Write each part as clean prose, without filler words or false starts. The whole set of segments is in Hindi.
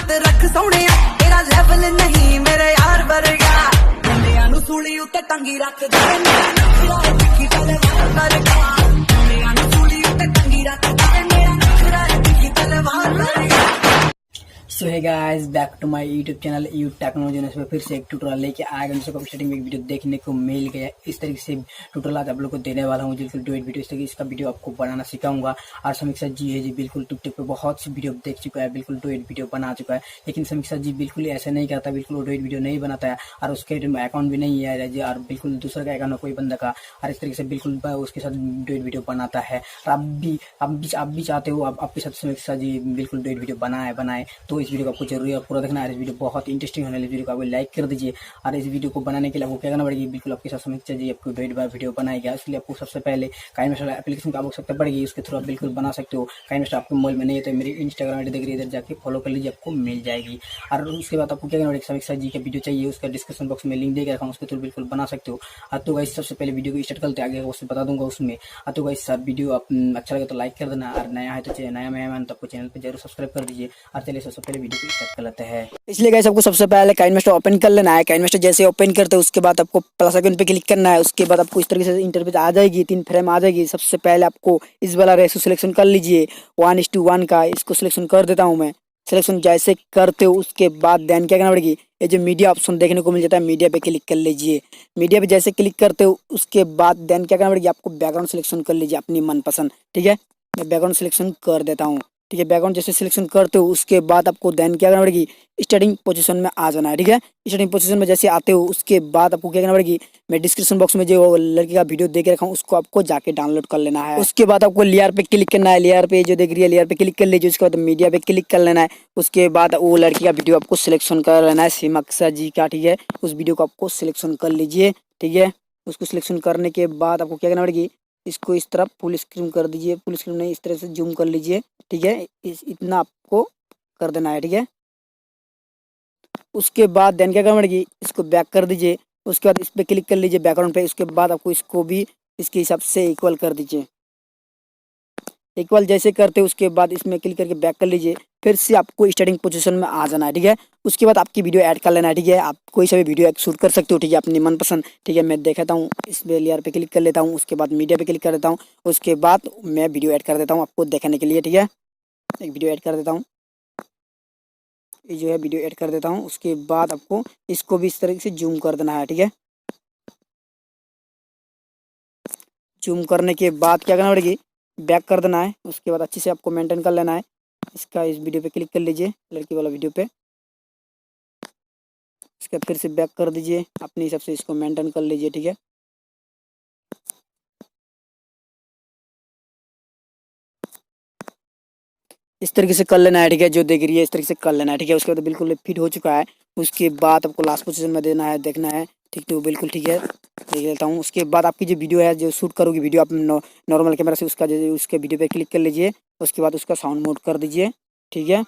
मत रख सोने तेरा लेवल नहीं मेरे यार वर्गा मुंडियां नू सूली उत्ते टंगी रख दे मेरा नखरा दिखी तलवार वर्गा मुंडियां नू सूली उत्ते टंगी रख दे मेरा नखरा दिखी तलवार वर्गा। So hey guys, back to my YouTube channel U technology में फिर से एक ट्यूटोरियल लेके आया गया। जैसे स्टार्टिंग में एक वीडियो देखने को मिल गया, इस तरीके से ट्यूटोरियल आज आप लोग को देने वाला हूँ। बिल्कुल डुएट वीडियो, इस तरीके इसका वीडियो आपको बनाना सिखाऊंगा। और समीक्षा जी है जी, बिल्कुल टिकटॉक पे बहुत सी वीडियो देख चुका है, बिल्कुल डुएट वीडियो बना चुका है। लेकिन समीक्षा जी बिल्कुल ऐसा नहीं करता, बिल्कुल वो डुएट वीडियो नहीं बनाता है और उसके अकाउंट भी नहीं है जी, और बिल्कुल दूसरा का अकाउंट कोई बंदा का, और इस तरीके से बिल्कुल उसके साथ डुएट वीडियो बनाता है। और आप भी चाहते हो आपके साथ समीक्षा जी बिल्कुल डुएट वीडियो बनाए तो इस वीडियो को आपको जरूरी पूरा देखना है। इस वीडियो बहुत इंटरेस्टिंग होने वाली, वीडियो को आप लाइक कर दीजिए। और इस वीडियो को बनाने के लिए आपको क्या करना पड़ेगी, बिल्कुल आपके साथ समीक्षा जी आपको डुएट बार वीडियो बनाएगा। इसलिए आपको सबसे पहले काइनमास्टर एप्लीकेशन का आवश्यकता पड़ेगी, उसके थ्रू आप बिल्कुल बना सकते हो। काइनमास्टर आपको मोबाइल में नहीं है तो मेरी इंस्टाग्राम आईडी देख रही है, इधर जाके फॉलो कर लीजिए, आपको मिल जाएगी। और उसके बाद आपको क्या करना पड़ेगा, समीक्षा जी का वीडियो चाहिए, उसका डिस्क्रिप्शन बॉक्स में लिंक देकर रखा हूँ, उसके थ्रू बिल्कुल बना सकते हो। तो गाइस सबसे पहले वीडियो को स्टार्ट करते आगे उससे बता दूंगा उसमें। तो गाइस सब वीडियो आप अच्छा लगे तो लाइक कर देना, और नया है तो नया मेहमान तो आपको चैनल पर जरूर सब्सक्राइब कर दीजिए। और चलिए सबसे पहले वीडियो को स्टार्ट कर लेते हैं। इसलिए गाइस आपको सबसे पहले काइनमास्टर ओपन कर लेना है। काइनमास्टर जैसे ओपन करते हैं उसके बाद आपको प्लस आइकन पे क्लिक करना है। उसके बाद आपको इस तरीके से इंटरफेस आ जाएगी, 3 फ्रेम आ जाएगी। सबसे पहले आपको इस वाला रेशो सिलेक्शन कर लीजिए 1:1 का, इसको सिलेक्शन कर देता हूँ मैं। सिलेक्शन जैसे करते हो उसके बाद देन क्या करना पड़ेगी, ये जो मीडिया ऑप्शन देखने को मिल जाता है, मीडिया पे क्लिक कर लीजिए। मीडिया पे जैसे क्लिक करते हो उसके बाद देन क्या करना पड़ेगी, आपको बैकग्राउंड सिलेक्शन कर लीजिए अपनी मनपसंद। ठीक है, मैं बैकग्राउंड सिलेक्शन कर देता हूँ। ठीक है, बैकग्राउंड जैसे सिलेक्शन करते हो उसके बाद आपको देन क्या करना पड़ेगी, स्टार्टिंग पोजीशन में आ जाना है। ठीक है, स्टार्टिंग पोजीशन में जैसे आते हो उसके बाद आपको क्या करना पड़ेगी, मैं डिस्क्रिप्शन बॉक्स में जो लड़की का वीडियो देख रखा हूँ उसको आपको जाके डाउनलोड कर लेना है। उसके बाद आपको लेयर पे क्लिक करना है, लेयर पे जो देख रही है लेयर पे क्लिक कर लीजिए। उसके बाद मीडिया पे क्लिक कर लेना है। उसके बाद वो लड़की का वीडियो आपको सिलेक्शन कर लेना है, समीक्षा जी का। ठीक है, उस वीडियो को आपको सिलेक्शन कर लीजिए। ठीक है, उसको सिलेक्शन करने के बाद आपको क्या करना पड़ेगी, इसको इस तरफ फुल स्क्रीन कर दीजिए, फुल स्क्रीन नहीं इस तरह से जूम कर लीजिए। ठीक है, इतना आपको कर देना है। ठीक है, उसके बाद देन क्या करना पड़ेगी, इसको बैक कर दीजिए। उसके बाद इस पे क्लिक कर लीजिए बैकग्राउंड पे। उसके बाद आपको इसको भी इसके हिसाब से इक्वल कर दीजिए। इक्वल जैसे करते उसके बाद इसमें क्लिक करके बैक कर लीजिए। फिर से आपको स्टार्टिंग पोजीशन में आ जाना है। ठीक है, उसके बाद आपकी वीडियो ऐड कर लेना है। ठीक है, आप कोई सा भी वीडियो शूट कर सकते हो। ठीक है, अपनी मनपसंद। ठीक है, मैं दिखाता हूँ, इस लेयर पे क्लिक कर लेता हूँ। उसके बाद मीडिया पे क्लिक कर देता हूँ। उसके बाद मैं वीडियो ऐड कर देता हूँ आपको देखने के लिए। ठीक है, एक वीडियो ऐड कर देता हूँ, ये जो है वीडियो ऐड कर देता हूँ। उसके बाद आपको इसको भी इस तरीके से जूम कर देना है। ठीक है, जूम करने के बाद क्या करना पड़ेगी, बैक कर देना है। उसके बाद अच्छे से आपको मेंटेन कर लेना है। इसका इस वीडियो पे क्लिक कर लीजिए, लड़की वाला वीडियो पे। इसके बाद फिर से बैक कर दीजिए, अपने हिसाब से इसको मेंटेन कर लीजिए। ठीक है, इस तरीके से कर लेना है। ठीक है, जो देख रही है इस तरीके से कर लेना है। ठीक है, उसके बाद बिल्कुल फिट हो चुका है। उसके बाद आपको लास्ट पोजीशन में देना है, देखना है। ठीक, तो बिल्कुल ठीक है, देख लेता हूँ। उसके बाद आपकी जो वीडियो है, जो शूट करोगी वीडियो आप नॉर्मल कैमरा से, उसका जो उसके वीडियो पे क्लिक कर लीजिए। उसके बाद उसका साउंड मोड कर दीजिए। ठीक है,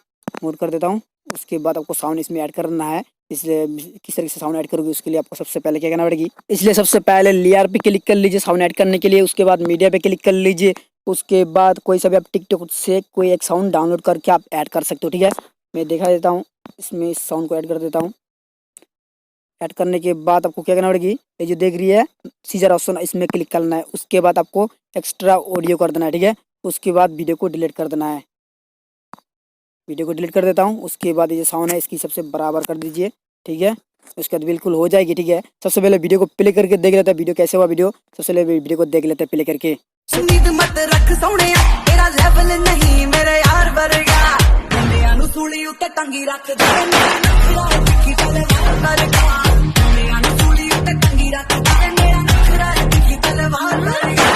मोड कर देता हूँ। उसके बाद आपको साउंड इसमें ऐड करना है। इसलिए किस तरीके से साउंड ऐड करोगे उसके लिए आपको सबसे पहले क्या करना पड़ेगी, इसलिए सबसे पहले लेयर पे क्लिक कर लीजिए साउंड ऐड करने के लिए। उसके बाद मीडिया पे क्लिक कर लीजिए। उसके बाद कोई सा भी आप टिकटॉक से कोई एक साउंड डाउनलोड करके आप ऐड कर सकते हो। ठीक है, मैं दिखा देता हूँ, इसमें इस साउंड को ऐड कर देता हूँ। ऐड करने के बाद आपको क्या करना पड़ेगी, ये जो देख रही है सीजर ऑप्शन, इसमें क्लिक करना है। उसके बाद आपको एक्स्ट्रा ऑडियो कर देना है। ठीक है, उसके बाद वीडियो को डिलीट कर देना है। वीडियो को डिलीट कर देता हूँ। उसके बाद ये साउंड है इसकी सबसे बराबर कर दीजिए। ठीक है, उसके बाद बिल्कुल हो जाएगी। ठीक है, सबसे पहले वीडियो को प्ले करके देख लेते हैं वीडियो कैसे हुआ। वीडियो सबसे पहले वीडियो को देख लेते हैं प्ले करके। उम्मीद मत रख सोने तेरा लेवल नहीं मेरे यार वर्गा मुंडियां नू सूली उत्ते टंगी रख दे मेरा नखरा दिखी तलवार वर्गा मुंडियां नू सूली उत्ते टंगी रख दे मेरा नखरा दिखी तलवार वर्गा।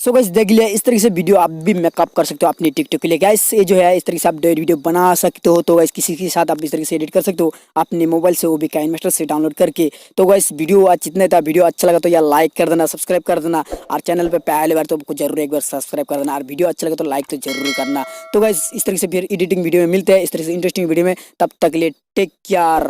सो गाइस देख लिया, इस तरीके से वीडियो आप भी मेकअप कर सकते हो अपनी टिकटॉक के लिए। गाइस ये जो है इस तरीके से आप वीडियो बना सकते हो। तो गाइस किसी के साथ आप इस तरीके से एडिट कर सकते हो अपने मोबाइल से, वो भी काइनमास्टर से डाउनलोड करके। तो गाइस वीडियो आज इतना था, वीडियो अच्छा लगा तो यार लाइक कर देना, सब्सक्राइब कर देना, और चैनल पे पहली बार तो आपको जरूर एक बार सब्सक्राइब कर देना, और वीडियो अच्छा लगा तो लाइक तो जरूर करना। तो गाइस इस तरीके से फिर एडिटिंग वीडियो में मिलते हैं, इस तरह से इंटरेस्टिंग वीडियो में। तब तक के लिए टेक केयर।